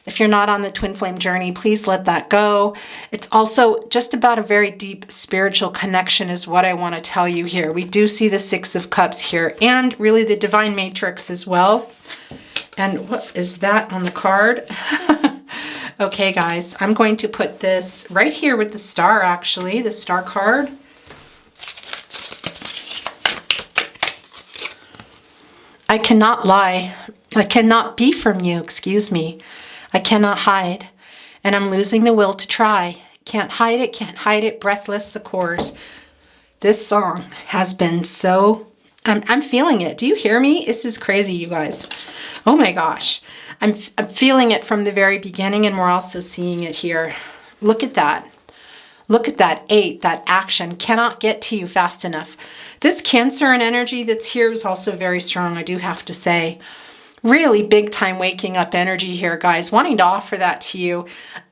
if you're not on the twin flame journey, please let that go. It's also just about a very deep spiritual connection is what I want to tell you here. We do see the Six of Cups here and really the Divine Matrix as well. And what is that on the card? Okay, guys, I'm going to put this right here with the star, actually, the star card. I cannot lie. I cannot be from you, excuse me. I cannot hide. And I'm losing the will to try. Can't hide it, breathless, the chorus. This song has been so, I'm feeling it. Do you hear me? This is crazy, you guys. Oh my gosh. I'm feeling it from the very beginning, and we're also seeing it here. Look at that. Look at that 8, that action cannot get to you fast enough. This Cancer and energy that's here is also very strong, I do have to say. Really big time waking up energy here, guys. Wanting to offer that to you.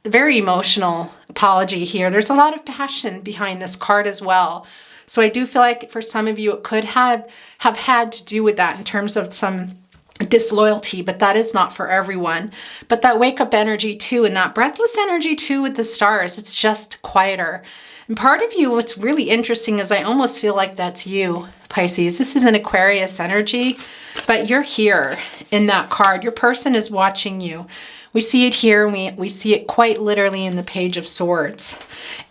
Very emotional, apology here. There's a lot of passion behind this card as well. So I do feel like for some of you, it could have had to do with that in terms of some disloyalty, but that is not for everyone. But that wake up energy too, and that breathless energy too with the stars, it's just quieter. And part of you, what's really interesting is I almost feel like that's you, Pisces. This is an Aquarius energy, but you're here in that card. Your person is watching you. We see it here, and we see it quite literally in the Page of Swords.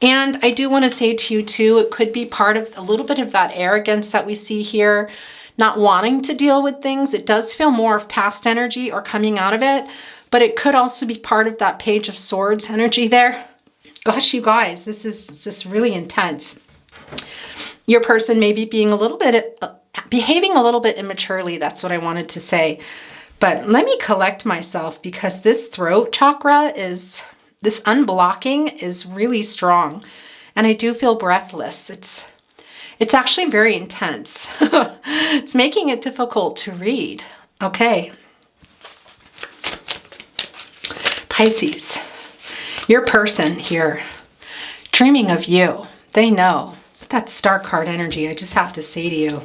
And I do want to say to you too, it could be part of a little bit of that arrogance that we see here, not wanting to deal with things. It does feel more of past energy or coming out of it, but it could also be part of that Page of Swords energy there. Gosh, you guys, this is just really intense. Your person may be being a little bit, behaving a little bit immaturely. That's what I wanted to say. But let me collect myself, because this throat chakra is, this unblocking is really strong. And I do feel breathless. It's actually very intense. It's making it difficult to read. Okay. Pisces, your person here, dreaming of you. They know. That star card energy, I just have to say to you,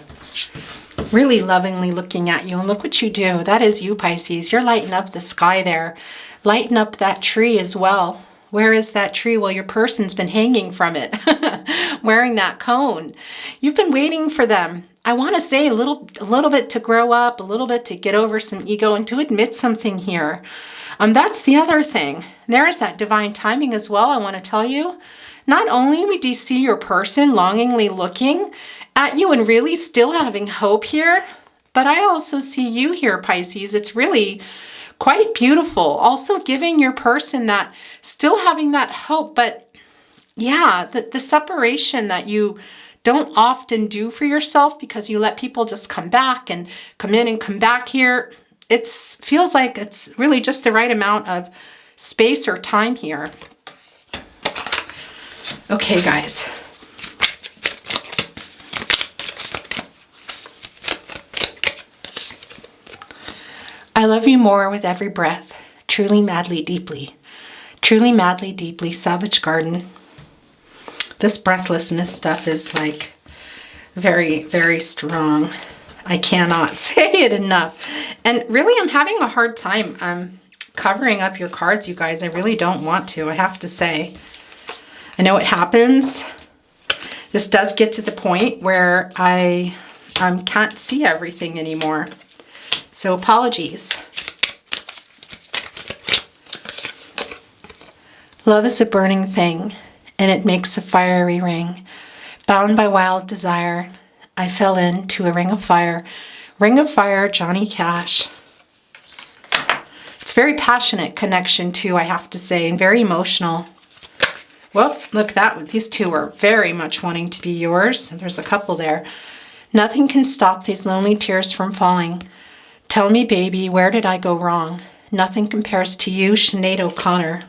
really lovingly looking at you, and look what you do. That is you, Pisces. You're lighting up the sky there. Lighten up that tree as well. Where is that tree? Well, your person's been hanging from it, wearing that cone. You've been waiting for them. I want to say a little bit to grow up, a little bit to get over some ego and to admit something here. That's the other thing. There is that divine timing as well, I want to tell you. Not only do you see your person longingly looking at you and really still having hope here, but I also see you here, Pisces. It's really quite beautiful. Also giving your person that, still having that hope, but yeah, the separation that you don't often do for yourself because you let people just come back and come in and come back here. It feels like it's really just the right amount of space or time here. Okay, guys. I love you more with every breath, truly, madly, deeply. Truly, madly, deeply, Savage Garden. This breathlessness stuff is like very, very strong. I cannot say it enough. And really, I'm having a hard time covering up your cards, you guys. I really don't want to, I have to say. I know it happens. This does get to the point where I can't see everything anymore. So apologies. Love is a burning thing, and it makes a fiery ring. Bound by wild desire, I fell into a ring of fire. Ring of Fire, Johnny Cash. It's very passionate connection too, I have to say, and very emotional. Well, look, these two are very much wanting to be yours. There's a couple there. Nothing can stop these lonely tears from falling. Tell me, baby, where did I go wrong? Nothing compares to you, Sinead O'Connor.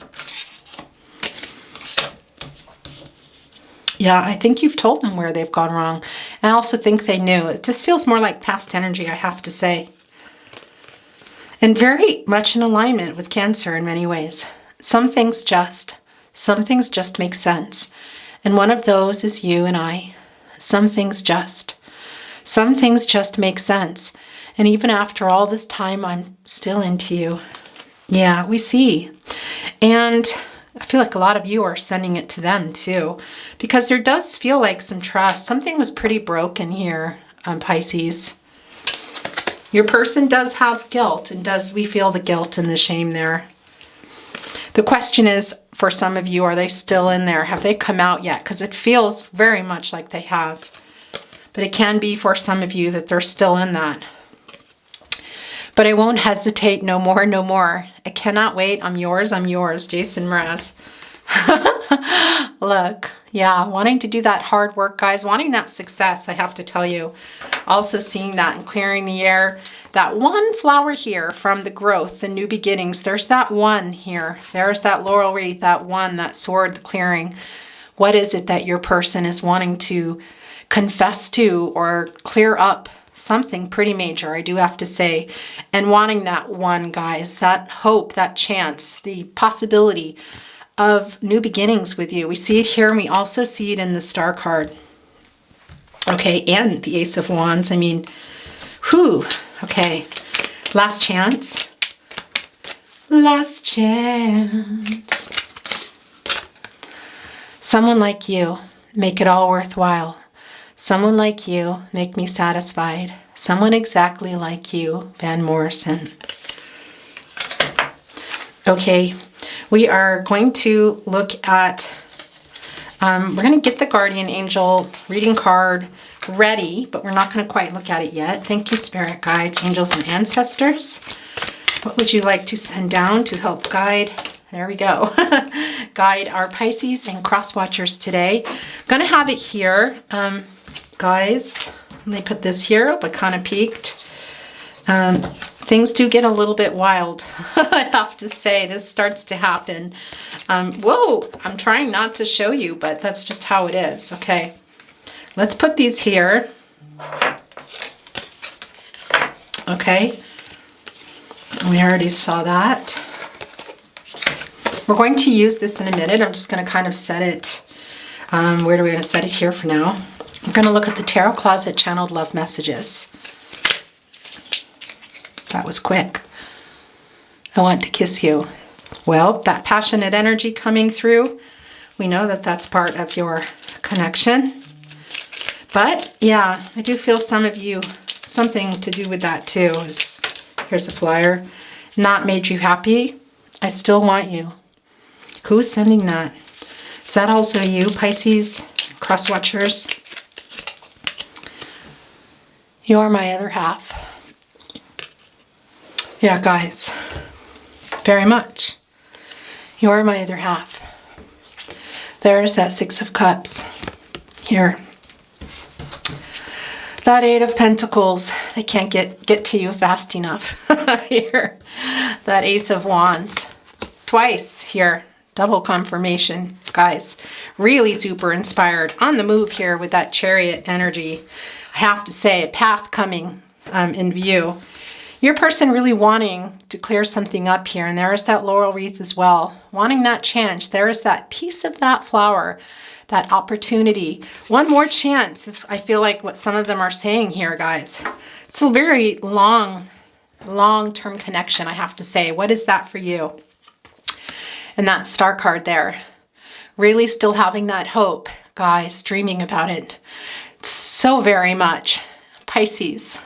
Yeah, I think you've told them where they've gone wrong. And I also think they knew. It just feels more like past energy, I have to say. And very much in alignment with Cancer in many ways. Some things just make sense. And one of those is you and I. Some things just make sense. And even after all this time, I'm still into you. Yeah, we see. And I feel like a lot of you are sending it to them too, because there does feel like some trust. Something was pretty broken here, Pisces. Your person does have guilt, and we feel the guilt and the shame there. The question is, for some of you, are they still in there? Have they come out yet? Because it feels very much like they have. But it can be for some of you that they're still in that. But I won't hesitate no more, no more. I cannot wait. I'm yours, Jason Mraz. Look, yeah, wanting to do that hard work, guys, wanting that success, I have to tell you. Also seeing that and clearing the air. That one flower here from the growth, the new beginnings. There's that one here. There's that laurel wreath, that one, that sword, the clearing. What is it that your person is wanting to confess to or clear up? Something pretty major, I do have to say. And wanting that one, guys, that hope, that chance, the possibility of new beginnings with you. We see it here, and we also see it in the Star card. Okay, and the Ace of Wands. I mean, whew. Okay, last chance. Last chance. Someone like you, make it all worthwhile. Someone like you, make me satisfied. Someone exactly like you, Van Morrison. Okay, we are going to look at, we're going to get the Guardian Angel reading card ready, but we're not going to quite look at it yet. Thank you, Spirit Guides, Angels, and Ancestors. What would you like to send down to help guide? There we go. Guide our Pisces and cross watchers today. I'm going to have it here. Guys, let me put this here. Oh, I kind of peeked. Things do get a little bit wild. I have to say, this starts to happen. Whoa, I'm trying not to show you, but that's just how it is. Okay, let's put these here. Okay, we already saw that. We're going to use this in a minute. I'm just going to kind of set it. Where do we want to set it here for now? I'm going to look at the Tarot Closet channeled love messages. That was quick. I want to kiss you. Well, that passionate energy coming through, we know that that's part of your connection. But yeah, I do feel some of you, something to do with that too. Here's a flyer. Not made you happy. I still want you. Who's sending that? Is that also you, Pisces, cross watchers? You're my other half. Yeah, guys, very much. You're my other half. There's that Six of Cups here. That Eight of Pentacles, they can't get to you fast enough. Here, that Ace of Wands, twice here, double confirmation. Guys, really super inspired, on the move here with that Chariot energy. I have to say, a path coming in view. Your person really wanting to clear something up here, and there is that laurel wreath as well, wanting that chance. There is that piece of that flower, that opportunity. One more chance is, I feel like, what some of them are saying here, guys. It's a very long-term connection, I have to say. What is that for you? And that Star card there. Really still having that hope, guys, dreaming about it. So very much. Pisces.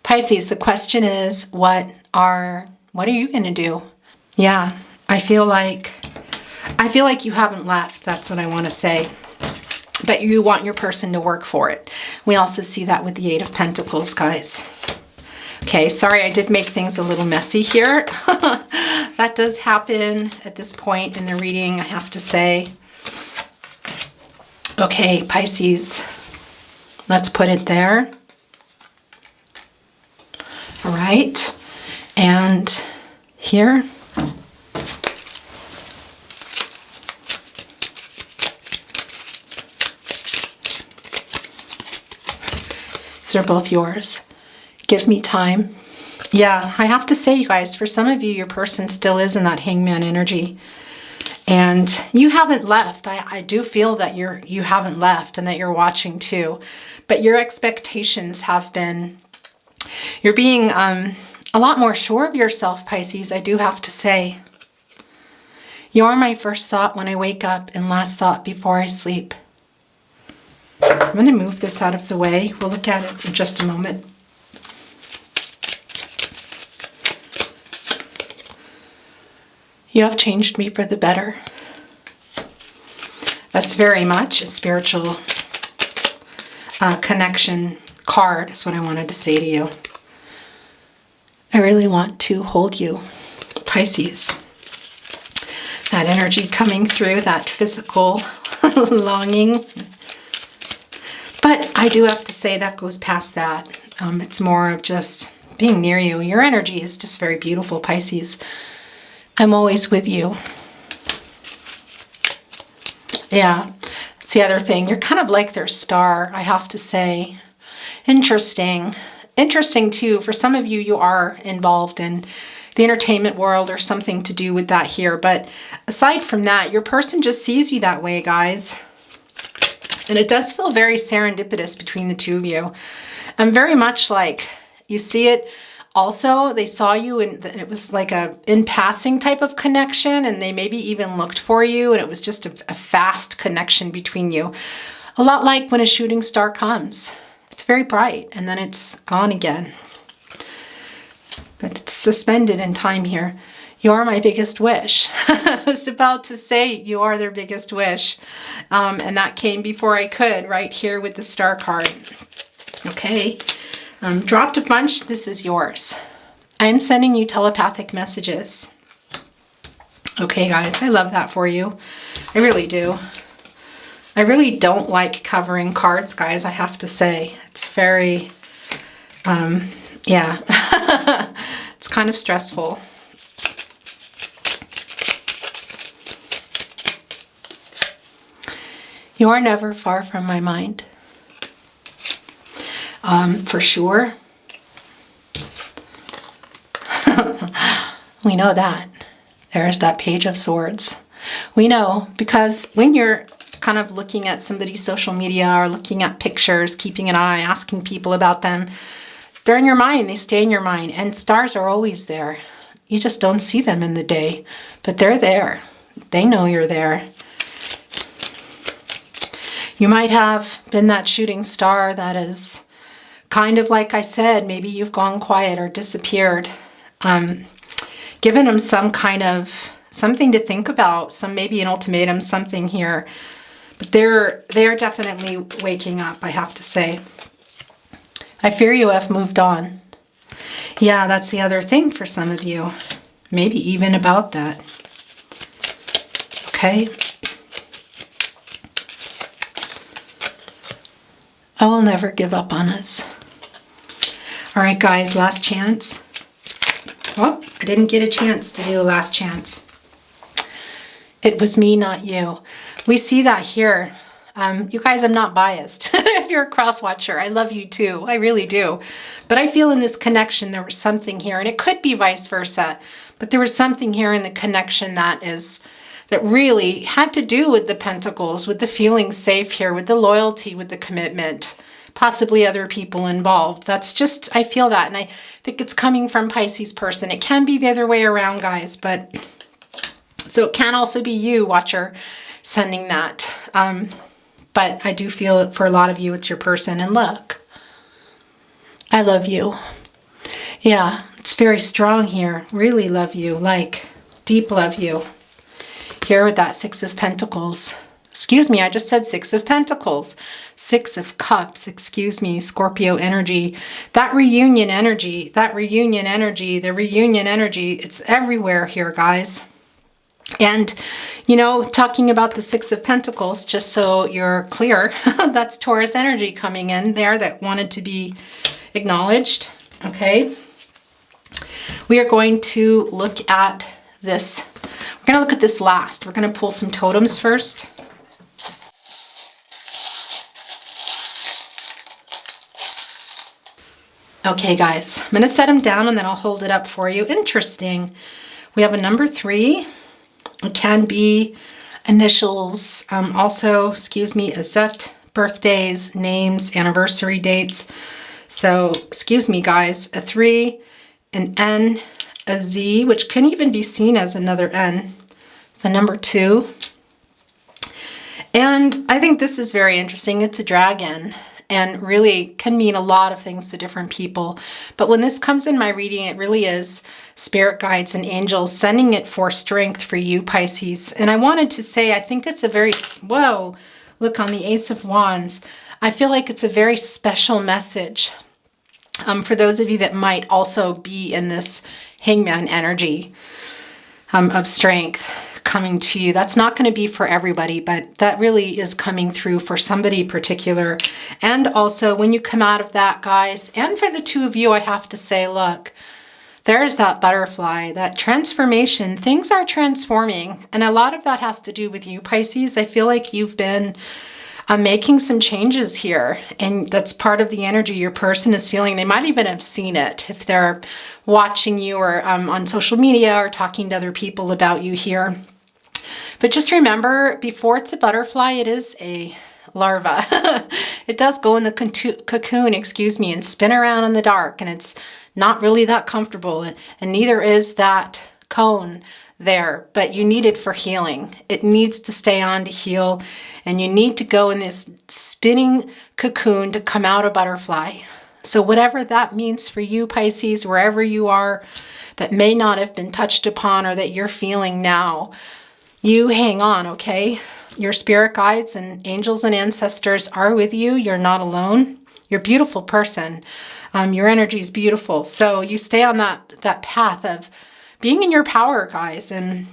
Pisces, the question is, what are you going to do? Yeah, I feel like you haven't left. That's what I want to say. But you want your person to work for it. We also see that with the Eight of Pentacles, guys. Okay, sorry, I did make things a little messy here. That does happen at this point in the reading, I have to say. Okay, Pisces, let's put it there. All right, and here. These are both yours. Give me time. Yeah, I have to say, you guys, for some of you, your person still is in that Hangman energy. And you haven't left. I do feel that you haven't left and that you're watching too. But your expectations have been... You're being a lot more sure of yourself, Pisces, I do have to say. You're my first thought when I wake up and last thought before I sleep. I'm going to move this out of the way. We'll look at it in just a moment. You have changed me for the better. That's very much a spiritual connection card, is what I wanted to say to you. I really want to hold you, Pisces. That energy coming through, that physical longing. But I do have to say that goes past that. It's more of just being near you. Your energy is just very beautiful, Pisces. I'm always with you. Yeah, it's the other thing. You're kind of like their star, I have to say. Interesting. Interesting too, for some of you, you are involved in the entertainment world or something to do with that here. But aside from that, your person just sees you that way, guys. And it does feel very serendipitous between the two of you. And very much like you see it. Also, they saw you and it was like a in passing type of connection, and they maybe even looked for you, and it was just a fast connection between you. A lot like when a shooting star comes. It's very bright and then it's gone again. But it's suspended in time here. You are my biggest wish. I was about to say you are their biggest wish. And that came before I could, right here with the star card. Okay. Dropped a bunch. This is yours. I'm sending you telepathic messages. Okay, guys. I love that for you. I really do. I really don't like covering cards, guys, I have to say. It's very, yeah. It's kind of stressful. You are never far from my mind. For sure. We know that. There's that Page of Swords. We know because when you're kind of looking at somebody's social media or looking at pictures, keeping an eye, asking people about them, they're in your mind. They stay in your mind. And stars are always there. You just don't see them in the day, but they're there. They know you're there. You might have been that shooting star that is kind of like I said, maybe you've gone quiet or disappeared. Given them some kind of something to think about, maybe an ultimatum, something here. But they're definitely waking up, I have to say. I fear you have moved on. Yeah, that's the other thing for some of you. Maybe even about that. Okay. I will never give up on us. All right, guys, last chance. Oh, I didn't get a chance to do a last chance. It was me, not you. We see that here. You guys, I'm not biased. If you're a cross watcher, I love you too. I really do. But I feel in this connection, there was something here, and it could be vice versa, but there was something here in the connection that really had to do with the pentacles, with the feeling safe here, with the loyalty, with the commitment, possibly other people involved. That's just, I feel that. And I think it's coming from Pisces person. It can be the other way around, guys, but so it can also be you, watcher, sending that. But I do feel for a lot of you, it's your person. And look, I love you. Yeah, it's very strong here. Really love you, like deep love you. Here with that Six of Pentacles. Excuse me, I just said Six of Pentacles. Six of Cups, excuse me, Scorpio energy. That reunion energy, the reunion energy, it's everywhere here, guys. And, you know, talking about the Six of Pentacles, just so you're clear, that's Taurus energy coming in there that wanted to be acknowledged, okay? We are going to look at this. We're going to look at this last. We're going to pull some totems first. Okay, guys, I'm going to set them down and then I'll hold it up for you. Interesting. We have a number 3. It can be initials, also, excuse me, a set, birthdays, names, anniversary dates. So, excuse me, guys, a 3, an N, a Z, which can even be seen as another N, the number 2. And I think this is very interesting. It's a dragon and really can mean a lot of things to different people. But when this comes in my reading, it really is spirit guides and angels sending it for strength for you, Pisces. And I wanted to say, I think it's a very, whoa, look on the Ace of Wands. I feel like it's a very special message for those of you that might also be in this Hangman energy of strength coming to you. That's not going to be for everybody, but that really is coming through for somebody particular. And also when you come out of that, guys, and for the two of you, I have to say, look, there's that butterfly, that transformation. Things are transforming. And a lot of that has to do with you, Pisces. I feel like you've been I'm making some changes here, and that's part of the energy your person is feeling. They might even have seen it if they're watching you or on social media or talking to other people about you here. But just remember, before it's a butterfly, it is a larva. It does go in the cocoon, and spin around in the dark, and it's not really that comfortable, and neither is that cone there, but you need it for healing. It needs to stay on to heal, and you need to go in this spinning cocoon to come out a butterfly. So whatever that means for you, Pisces, wherever you are, that may not have been touched upon or that you're feeling now, you hang on, okay? Your spirit guides and angels and ancestors are with you. You're not alone. You're a beautiful person. Your energy is beautiful. So you stay on that path of being in your power, guys, and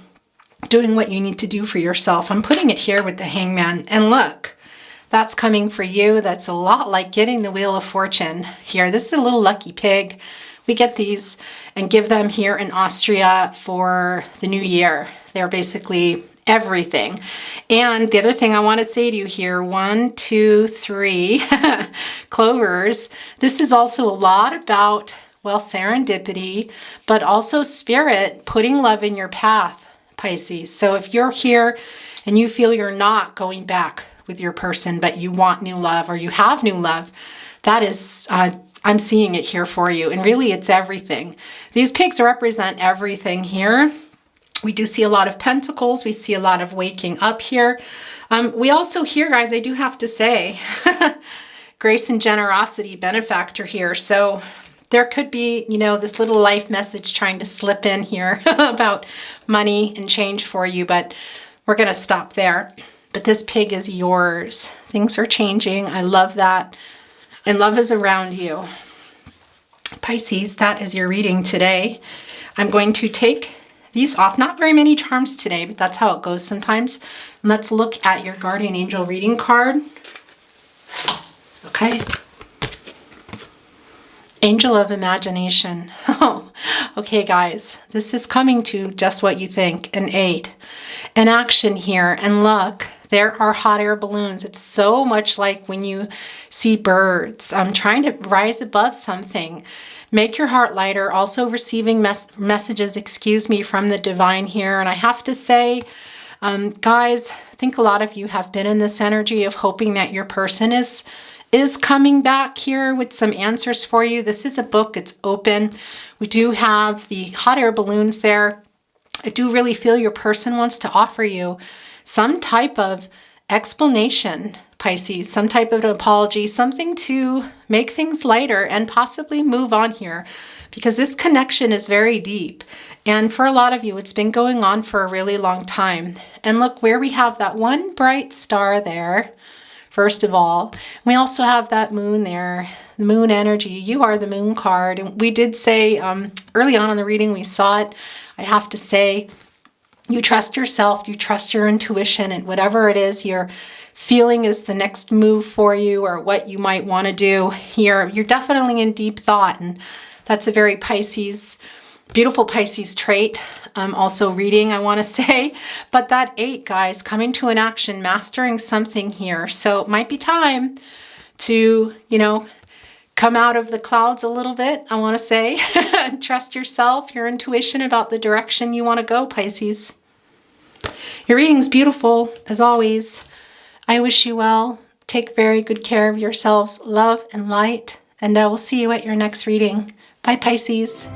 doing what you need to do for yourself. I'm putting it here with the Hangman. And look, that's coming for you. That's a lot like getting the Wheel of Fortune here. This is a little lucky pig. We get these and give them here in Austria for the new year. They're basically everything. And the other thing I want to say to you here, 1, 2, 3 clovers. This is also a lot about, well, serendipity, but also spirit putting love in your path, Pisces. So if you're here and you feel you're not going back with your person, but you want new love or you have new love, that is, I'm seeing it here for you. And really, it's everything. These pigs represent everything here. We do see a lot of pentacles. We see a lot of waking up here. We also here, guys, I do have to say, grace and generosity, benefactor here. So there could be, you know, this little life message trying to slip in here about money and change for you, but we're going to stop there. But this pig is yours. Things are changing. I love that. And love is around you. Pisces, that is your reading today. I'm going to take these off. Not very many charms today, but that's how it goes sometimes. And let's look at your guardian angel reading card. Okay. Angel of Imagination. Oh, okay, guys. This is coming to just what you think. An 8. An action here. And look, there are hot air balloons. It's so much like when you see birds. I'm trying to rise above something. Make your heart lighter. Also receiving messages, excuse me, from the divine here. And I have to say, guys, I think a lot of you have been in this energy of hoping that your person is coming back here with some answers for you. This is a book. It's open. We do have the hot air balloons there. I do really feel your person wants to offer you some type of explanation, Pisces, some type of apology, something to make things lighter and possibly move on here, because this connection is very deep. And for a lot of you, it's been going on for a really long time. And look where we have that one bright star there. First of all, we also have that moon there, the moon energy. You are the moon card. And we did say early on in the reading, we saw it. I have to say, you trust yourself, you trust your intuition, and whatever it is you're feeling is the next move for you or what you might want to do here, you're definitely in deep thought. And that's a very Pisces, beautiful Pisces trait. Also reading, I want to say, but that 8, guys, coming to an action, mastering something here. So it might be time to, you know, come out of the clouds a little bit, I want to say. Trust yourself, your intuition about the direction you want to go, Pisces. Your reading's beautiful, as always. I wish you well. Take very good care of yourselves. Love and light. And I will see you at your next reading. Bye, Pisces.